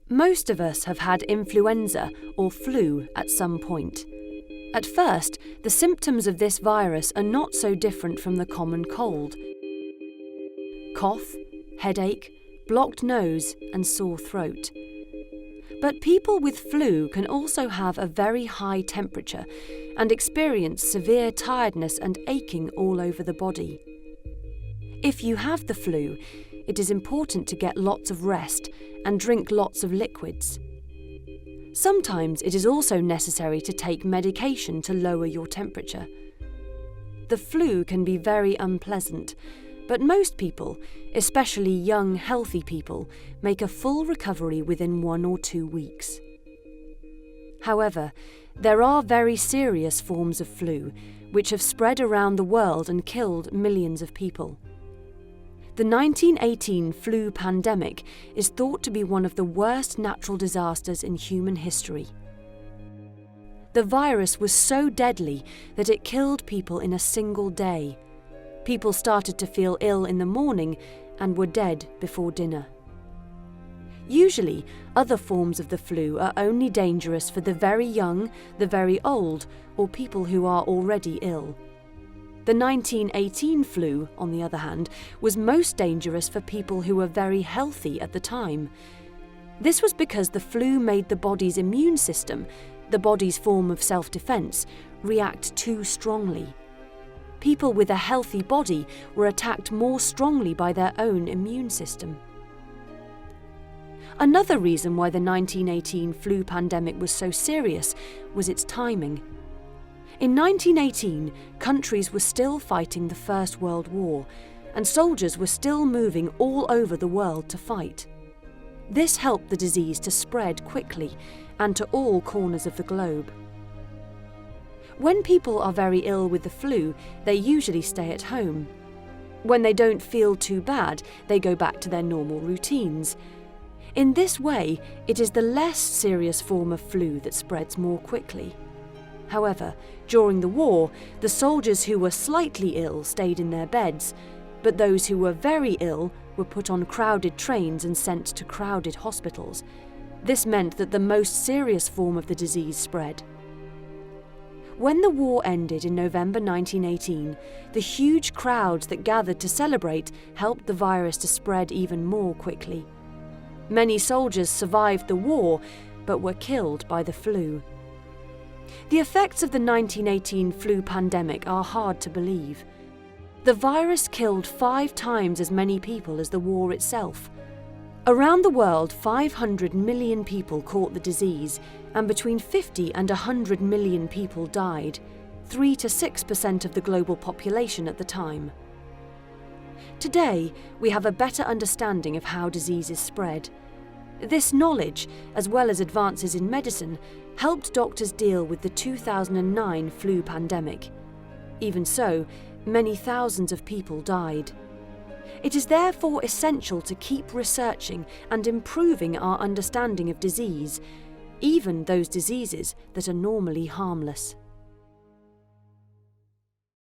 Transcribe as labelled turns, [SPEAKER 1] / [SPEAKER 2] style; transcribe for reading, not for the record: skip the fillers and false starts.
[SPEAKER 1] Most of us have had influenza or flu at some point. At first, the symptoms of this virus are not so different from the common cold. Cough, headache, blocked nose, and sore throat. But people with flu can also have a very high temperature and experience severe tiredness and aching all over the body. If you have the flu, it is important to get lots of rest and drink lots of liquids. Sometimes it is also necessary to take medication to lower your temperature. The flu can be very unpleasant, but most people, especially young, healthy people, make a full recovery within 1 or 2 weeks. However, there are very serious forms of flu, which have spread around the world and killed millions of people. The 1918 flu pandemic is thought to be one of the worst natural disasters in human history. The virus was so deadly that it killed people in a single day. People started to feel ill in the morning and were dead before dinner. Usually, other forms of the flu are only dangerous for the very young, the very old, or people who are already ill. The 1918 flu, on the other hand, was most dangerous for people who were very healthy at the time. This was because the flu made the body's immune system, the body's form of self-defense, react too strongly. People with a healthy body were attacked more strongly by their own immune system. Another reason why the 1918 flu pandemic was so serious was its timing. In 1918, countries were still fighting the First World War, and soldiers were still moving all over the world to fight. This helped the disease to spread quickly and to all corners of the globe. When people are very ill with the flu, they usually stay at home. When they don't feel too bad, they go back to their normal routines. In this way, it is the less serious form of flu that spreads more quickly. However, during the war, the soldiers who were slightly ill stayed in their beds, but those who were very ill were put on crowded trains and sent to crowded hospitals. This meant that the most serious form of the disease spread. When the war ended in November 1918, the huge crowds that gathered to celebrate helped the virus to spread even more quickly. Many soldiers survived the war, but were killed by the flu. The effects of the 1918 flu pandemic are hard to believe. The virus killed 5 times as many people as the war itself. Around the world, 500 million people caught the disease, and between 50 and 100 million people died, 3 to 6% of the global population at the time. Today, we have a better understanding of how diseases spread. This knowledge, as well as advances in medicine, helped doctors deal with the 2009 flu pandemic. Even so, many thousands of people died. It is therefore essential to keep researching and improving our understanding of disease, even those diseases that are normally harmless.